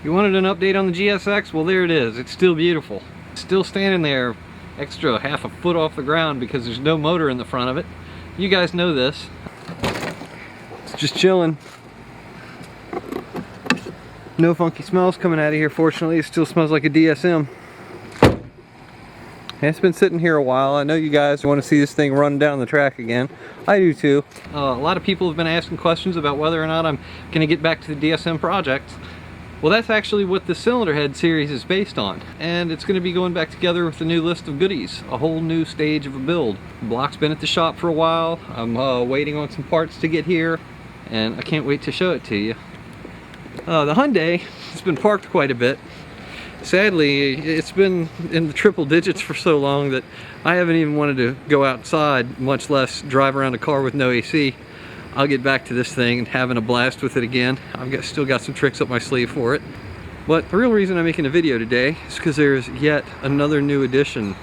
You wanted an update on the GSX? Well, there it is. It's still beautiful. It's still standing there extra half a foot off the ground because there's no motor in the front of it. You guys know this. It's just chilling. No funky smells coming out of here, fortunately. It still smells like a DSM. And it's been sitting here a while. I know you guys want to see this thing run down the track again. I do too. A lot of people have been asking questions about whether or not I'm going to get back to the DSM project. Well, that's actually what the cylinder head series is based on, and it's going to be going back together with a new list of goodies, a whole new stage of a build. The block's been at the shop for a while. I'm waiting on some parts to get here, and I can't wait to show it to you. The Hyundai has been parked quite a bit. Sadly, it's been in the triple digits for so long that I haven't even wanted to go outside, much less drive around a car with no AC. I'll get back to this thing and having a blast with it again. Still got some tricks up my sleeve for it. But the real reason I'm making a video today is because there's yet another new addition.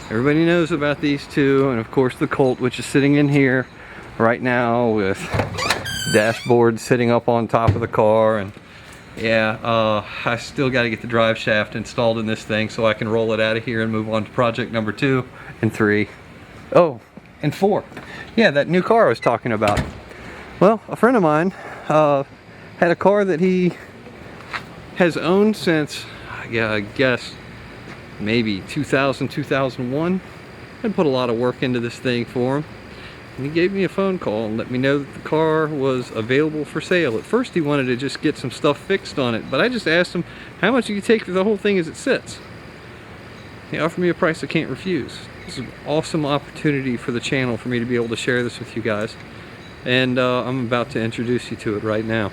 Everybody knows about these two, and of course the Colt, which is sitting in here right now with dashboard sitting up on top of the car. And yeah, I still got to get the drive shaft installed in this thing so I can roll it out of here and move on to project number 2 and 3. Oh, and 4. Yeah, that new car I was talking about. Well, a friend of mine had a car that he has owned since, yeah, I guess maybe 2000, 2001. I put a lot of work into this thing for him. And he gave me a phone call and let me know that the car was available for sale. At first he wanted to just get some stuff fixed on it, but I just asked him, how much do you take for the whole thing as it sits? He offered me a price I can't refuse. This is an awesome opportunity for the channel for me to be able to share this with you guys. And I'm about to introduce you to it right now.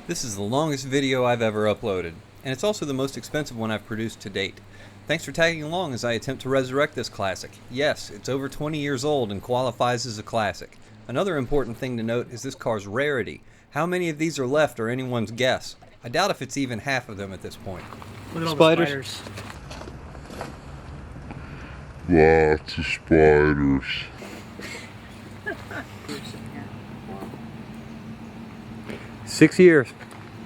This is the longest video I've ever uploaded, and it's also the most expensive one I've produced to date. Thanks for tagging along as I attempt to resurrect this classic. Yes, it's over 20 years old and qualifies as a classic. Another important thing to note is this car's rarity. How many of these are left are anyone's guess. I doubt if it's even half of them at this point. Look at all Spiders. the spiders. Lots of spiders. 6 years.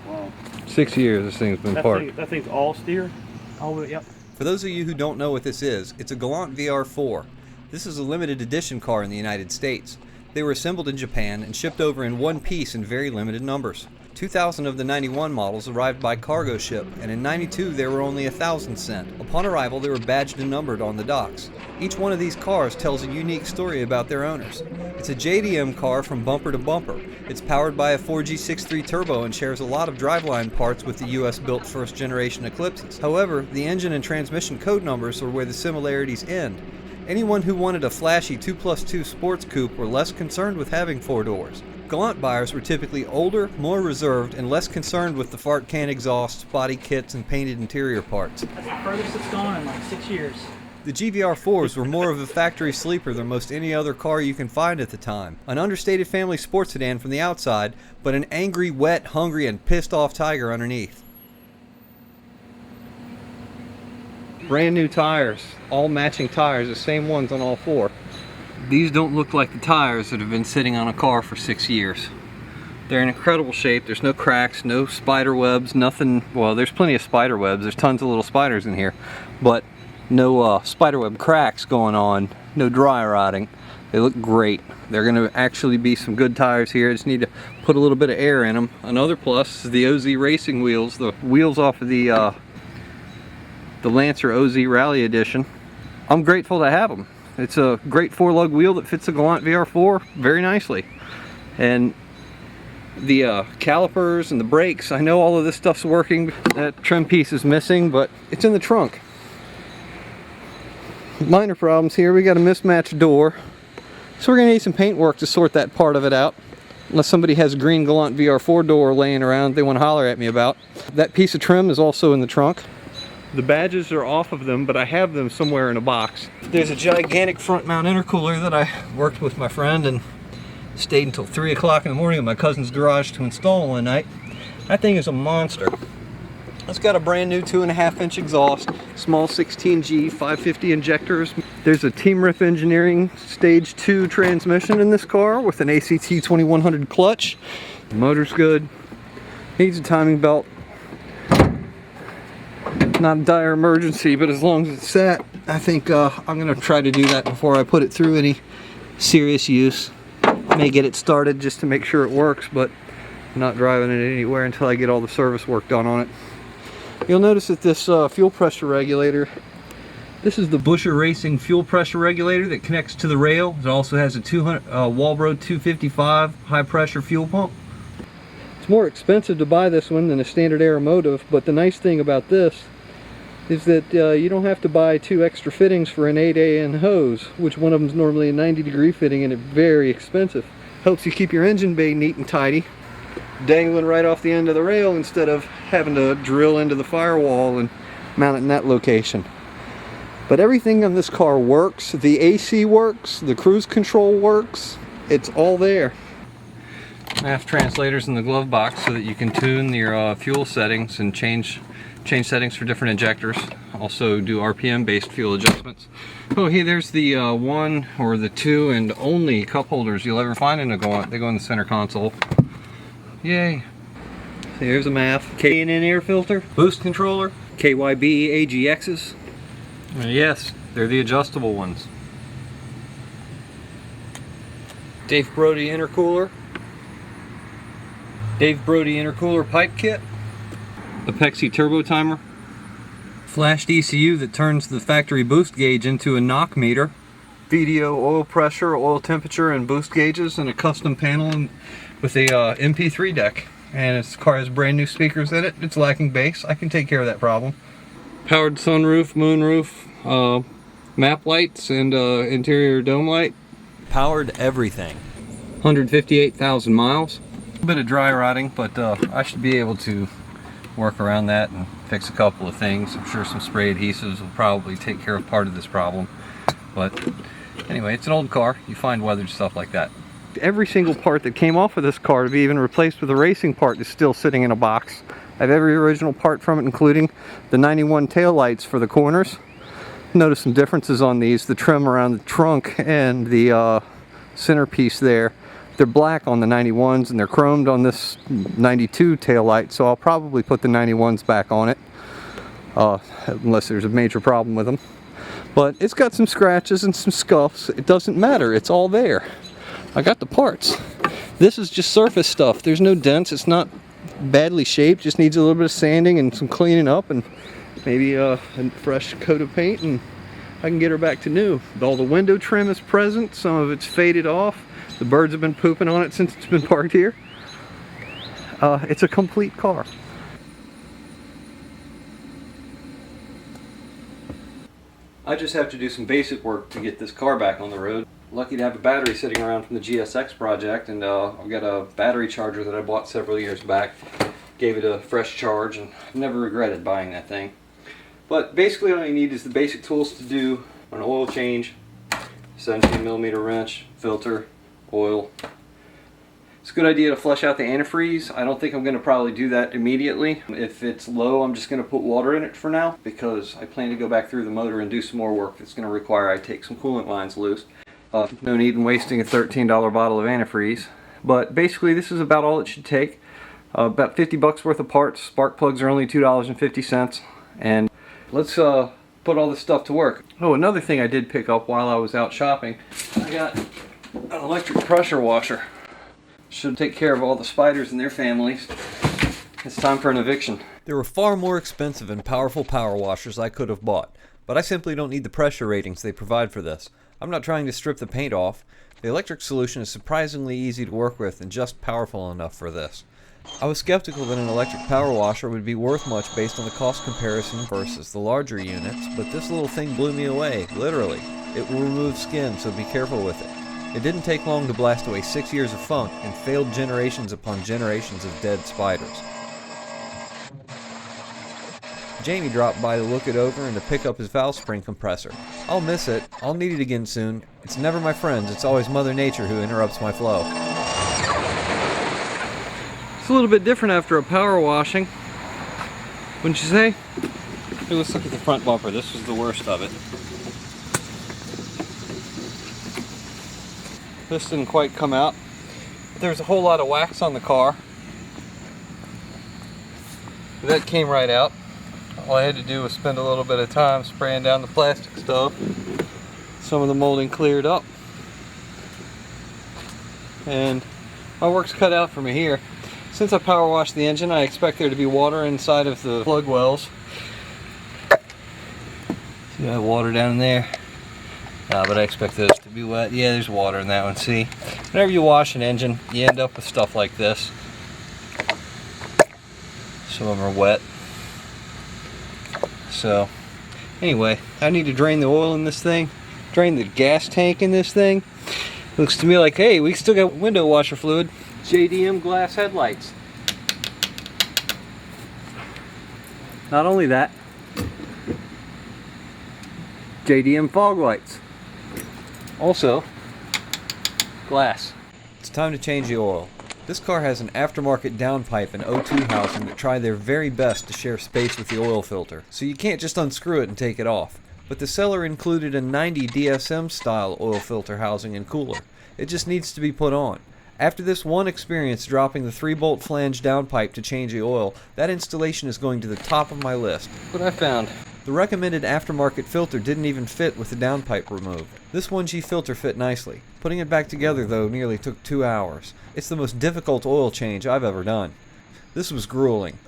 Wow. 6 years this thing's been parked. That thing's all steer? Yep. For those of you who don't know what this is, it's a Galant VR4. This is a limited edition car in the United States. They were assembled in Japan and shipped over in one piece in very limited numbers. 2,000 of the 91 models arrived by cargo ship, and in 92 there were only 1,000 sent. Upon arrival they were badged and numbered on the docks. Each one of these cars tells a unique story about their owners. It's a JDM car from bumper to bumper. It's powered by a 4G63 turbo and shares a lot of driveline parts with the US-built first generation Eclipses. However, the engine and transmission code numbers are where the similarities end. Anyone who wanted a flashy 2+2 sports coupe were less concerned with having 4 doors. Galant buyers were typically older, more reserved, and less concerned with the fart can exhausts, body kits, and painted interior parts. That's the furthest it's gone in like 6 years. The GVR4s were more of a factory sleeper than most any other car you can find at the time. An understated family sports sedan from the outside, but an angry, wet, hungry, and pissed off tiger underneath. Brand new tires, all matching tires, the same ones on all 4. These don't look like the tires that have been sitting on a car for 6 years. They're in incredible shape. There's no cracks, no spider webs, nothing. Well, there's plenty of spider webs. There's tons of little spiders in here, but no spider web cracks going on, no dry rotting. They look great. They're going to actually be some good tires here. I just need to put a little bit of air in them. Another plus is the OZ racing wheels. The wheels off of the Lancer OZ Rally Edition. I'm grateful to have them. It's a great 4-lug wheel that fits the Galant VR4 very nicely. And the calipers and the brakes, I know all of this stuff's working. That trim piece is missing, but it's in the trunk. Minor problems here. We got a mismatched door, so we're gonna need some paint work to sort that part of it out. unless somebody has a green Galant VR4 door laying around they want to holler at me about. That piece of trim is also in the trunk. The badges are off of them, but I have them somewhere in a box. There's a gigantic front mount intercooler that I worked with my friend and stayed until 3 o'clock in the morning in my cousin's garage to install one night. That thing is a monster. It's got a brand new 2.5-inch exhaust, small 16G 550 injectors. There's a Team Riff Engineering Stage 2 transmission in this car with an ACT 2100 clutch. The motor's good. Needs a timing belt. Not a dire emergency, but as long as it's set, I think I'm going to try to do that before I put it through any serious use. May get it started just to make sure it works, but I'm not driving it anywhere until I get all the service work done on it. You'll notice that this fuel pressure regulator, this is the Buscher Racing fuel pressure regulator that connects to the rail. It also has a Walbro 255 high pressure fuel pump. It's more expensive to buy this one than a standard Aeromotive, but the nice thing about this is that you don't have to buy 2 extra fittings for an 8AN hose, which one of them is normally a 90-degree fitting and it's very expensive. Helps you keep your engine bay neat and tidy, dangling right off the end of the rail instead of having to drill into the firewall and mount it in that location. But everything on this car works. The AC works, the cruise control works, it's all there. I have translators in the glove box so that you can tune your fuel settings and change settings for different injectors. Also do RPM based fuel adjustments. Oh, hey, there's the 1 or the 2 and only cup holders you'll ever find in a Galant. They go in the center console. Yay. So here's a map. K&N air filter, boost controller, KYB AGXs. Yes, they're the adjustable ones. Dave Brody intercooler. Dave Brody intercooler pipe kit. Apexi turbo timer. Flashed ECU that turns the factory boost gauge into a knock meter. VDO oil pressure, oil temperature, and boost gauges, and a custom panel with a MP3 deck. And this car has brand new speakers in it. It's lacking bass. I can take care of that problem. Powered sunroof, moonroof, map lights, and interior dome light. Powered everything. 158,000 miles. A bit of dry rotting, but I should be able to work around that and fix a couple of things. I'm sure some spray adhesives will probably take care of part of this problem. But anyway, it's an old car. You find weathered stuff like that. Every single part that came off of this car to be even replaced with a racing part is still sitting in a box. I have every original part from it, including the 91 taillights for the corners. Notice some differences on these. The trim around the trunk and the centerpiece there. They're black on the 91s and they're chromed on this 92 taillight, so I'll probably put the 91s back on it. Unless there's a major problem with them. But it's got some scratches and some scuffs. It doesn't matter, it's all there. I got the parts. This is just surface stuff. There's no dents, it's not badly shaped, just needs a little bit of sanding and some cleaning up and maybe a fresh coat of paint and I can get her back to new. All the window trim is present, some of it's faded off. The birds have been pooping on it since it's been parked here. It's a complete car. I just have to do some basic work to get this car back on the road. Lucky to have a battery sitting around from the GSX project, and I've got a battery charger that I bought several years back. Gave it a fresh charge and never regretted buying that thing. But basically all you need is the basic tools to do an oil change, 17mm wrench, filter, oil. It's a good idea to flush out the antifreeze. I don't think I'm going to probably do that immediately. If it's low, I'm just going to put water in it for now because I plan to go back through the motor and do some more work that's going to require I take some coolant lines loose. No need in wasting a $13 bottle of antifreeze. But basically this is about all it should take. About 50 bucks worth of parts. Spark plugs are only $2.50. And let's put all this stuff to work. Oh, another thing I did pick up while I was out shopping, I got an electric pressure washer. Should take care of all the spiders and their families. It's time for an eviction. There were far more expensive and powerful power washers I could have bought, but I simply don't need the pressure ratings they provide for this. I'm not trying to strip the paint off. The electric solution is surprisingly easy to work with and just powerful enough for this. I was skeptical that an electric power washer would be worth much based on the cost comparison versus the larger units, but this little thing blew me away, literally. It will remove skin, so be careful with it. It didn't take long to blast away 6 years of funk and failed generations upon generations of dead spiders. Jamie dropped by to look it over and to pick up his valve spring compressor. I'll miss it. I'll need it again soon. It's never my friends, it's always Mother Nature who interrupts my flow. It's a little bit different after a power washing, wouldn't you say? Hey, let's look at the front bumper. This was the worst of it. This didn't quite come out. There's a whole lot of wax on the car. That came right out. All I had to do was spend a little bit of time spraying down the plastic stuff. Some of the molding cleared up. And my work's cut out for me here. Since I power washed the engine, I expect there to be water inside of the plug wells. See, I have water down there. But I expect those to be wet. Yeah, there's water in that one. See, whenever you wash an engine, you end up with stuff like this. Some of them are wet. So, anyway, I need to drain the oil in this thing, drain the gas tank in this thing. Looks to me like, hey, we still got window washer fluid. JDM glass headlights. Not only that, JDM fog lights. Also, glass. It's time to change the oil. This car has an aftermarket downpipe and O2 housing that try their very best to share space with the oil filter, so you can't just unscrew it and take it off. But the seller included a 90 DSM style oil filter housing and cooler. It just needs to be put on. After this one experience dropping the 3-bolt flange downpipe to change the oil, that installation is going to the top of my list. What I found. The recommended aftermarket filter didn't even fit with the downpipe removed. This 1G filter fit nicely. Putting it back together though nearly took 2 hours. It's the most difficult oil change I've ever done. This was grueling.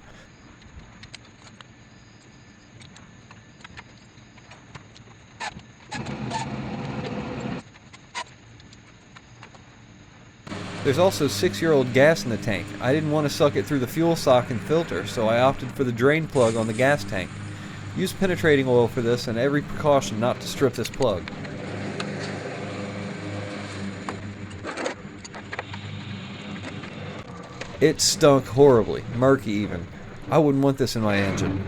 There's also 6-year-old gas in the tank. I didn't want to suck it through the fuel sock and filter, so I opted for the drain plug on the gas tank. Use penetrating oil for this and every precaution not to strip this plug. It stunk horribly, murky even. I wouldn't want this in my engine.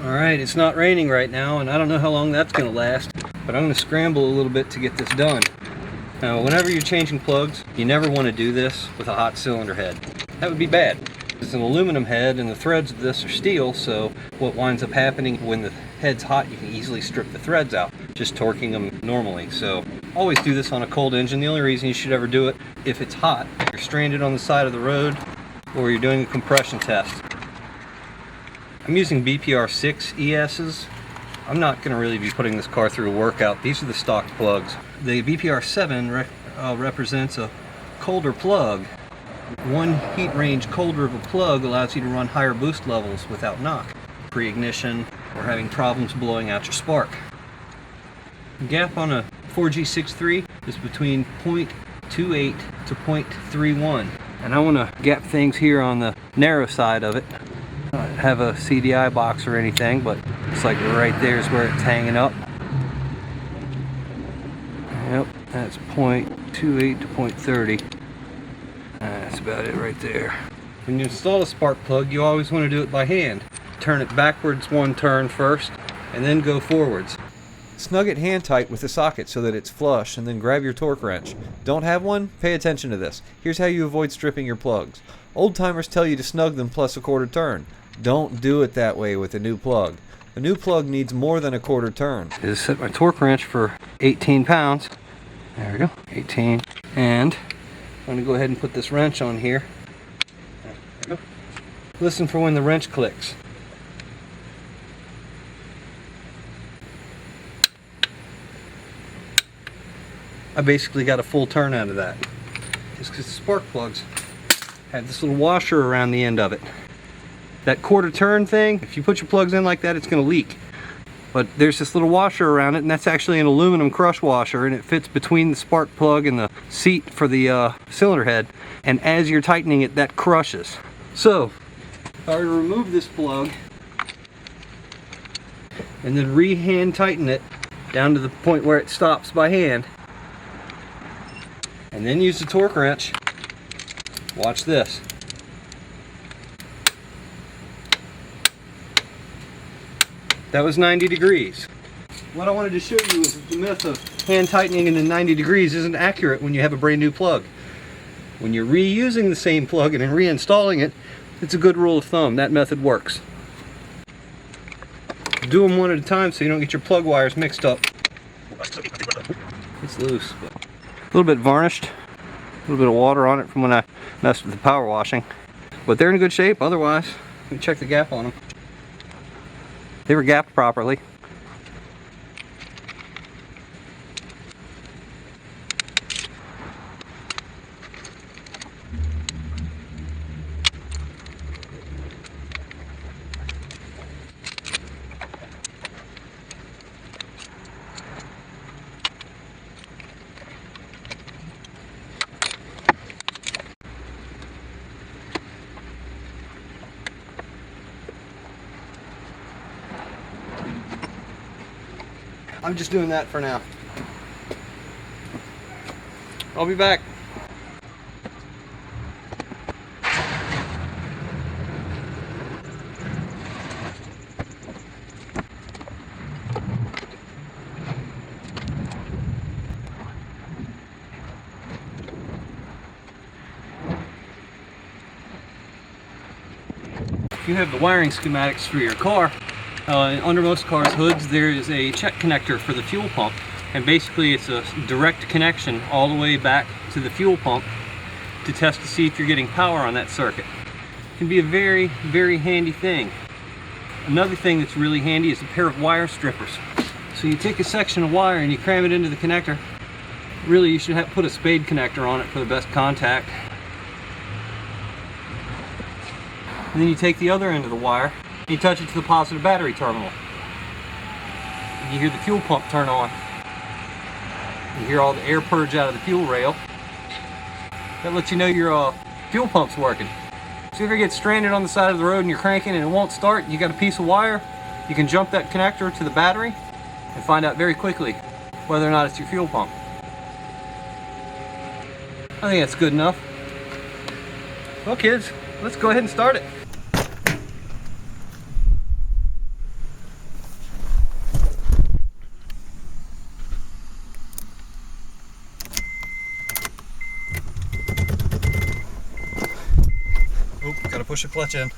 Alright, it's not raining right now, and I don't know how long that's going to last, but I'm going to scramble a little bit to get this done. Now, whenever you're changing plugs, you never want to do this with a hot cylinder head. That would be bad. It's an aluminum head, and the threads of this are steel, so what winds up happening when the head's hot, you can easily strip the threads out, just torquing them normally. So, always do this on a cold engine. The only reason you should ever do it if it's hot, you're stranded on the side of the road, or you're doing a compression test. I'm using BPR 6 ESs. I'm not going to really be putting this car through a workout. These are the stock plugs. The BPR 7 represents a colder plug. One heat range colder of a plug allows you to run higher boost levels without knock, pre-ignition, or having problems blowing out your spark. The gap on a 4G63 is between 0.28 to 0.31. And I want to gap things here on the narrow side of it. I don't have a CDI box or anything, but it's like right there is where it's hanging up. Yep, that's 0.28 to 0.30. That's about it right there. When you install a spark plug, you always want to do it by hand. Turn it backwards one turn first, and then go forwards. Snug it hand tight with the socket so that it's flush, and then grab your torque wrench. Don't have one? Pay attention to this. Here's how you avoid stripping your plugs. Old timers tell you to snug them plus a quarter turn. Don't do it that way with a new plug. A new plug needs more than a quarter turn. I just set my torque wrench for 18 pounds. There we go, 18. And I'm going to go ahead and put this wrench on here. There we go. Listen for when the wrench clicks. I basically got a full turn out of that. Just because the spark plugs have this little washer around the end of it. That quarter turn thing, if you put your plugs in like that, it's going to leak. But there's this little washer around it, and that's actually an aluminum crush washer, and it fits between the spark plug and the seat for the cylinder head. And as you're tightening it, that crushes. So, if I were to remove this plug, and then re-hand tighten it down to the point where it stops by hand. And then use the torque wrench. Watch this. That was 90 degrees. What I wanted to show you is the myth of hand tightening in 90 degrees isn't accurate when you have a brand new plug. When you're reusing the same plug and reinstalling it, it's a good rule of thumb. That method works. Do them one at a time so you don't get your plug wires mixed up. It's loose, but a little bit varnished. A little bit of water on it from when I messed with the power washing. But they're in good shape otherwise. Let me check the gap on them. They were gapped properly. I'm just doing that for now. I'll be back. If you have the wiring schematics for your car, under most cars' hoods there is a check connector for the fuel pump, and basically it's a direct connection all the way back to the fuel pump to test to see if you're getting power on that circuit. It can be a very, very handy thing. Another thing that's really handy is a pair of wire strippers. So you take a section of wire and you cram it into the connector. Really, you should put a spade connector on it for the best contact. And then you take the other end of the wire and you touch it to the positive battery terminal. And you hear the fuel pump turn on. You hear all the air purge out of the fuel rail. That lets you know your fuel pump's working. So if you ever get stranded on the side of the road and you're cranking and it won't start, you got a piece of wire, you can jump that connector to the battery and find out very quickly whether or not it's your fuel pump. I think that's good enough. Well, kids, let's go ahead and start it. Oop, gotta push the clutch in.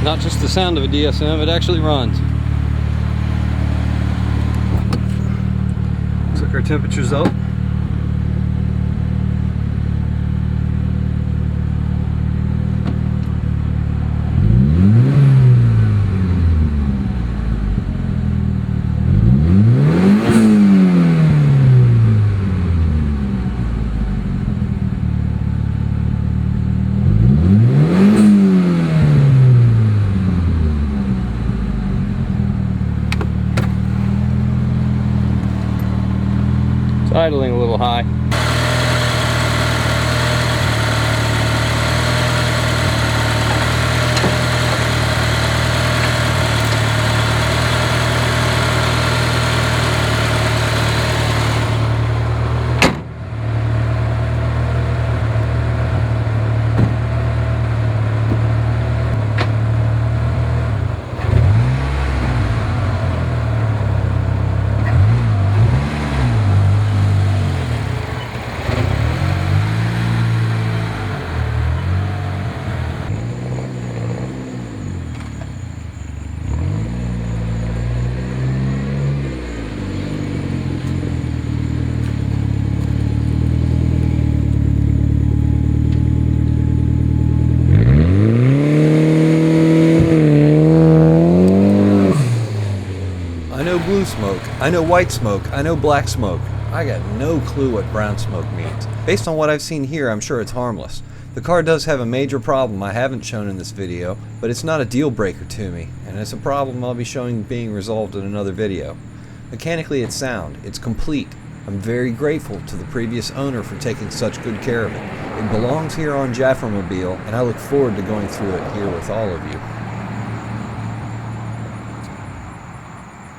Not just the sound of a DSM, it actually runs. Looks like our temperature's up. Idling a little high. I know white smoke, I know black smoke. I got no clue what brown smoke means. Based on what I've seen here, I'm sure it's harmless. The car does have a major problem I haven't shown in this video, but it's not a deal breaker to me, and it's a problem I'll be showing being resolved in another video. Mechanically it's sound, it's complete. I'm very grateful to the previous owner for taking such good care of it. It belongs here on Jaffermobile, and I look forward to going through it here with all of you.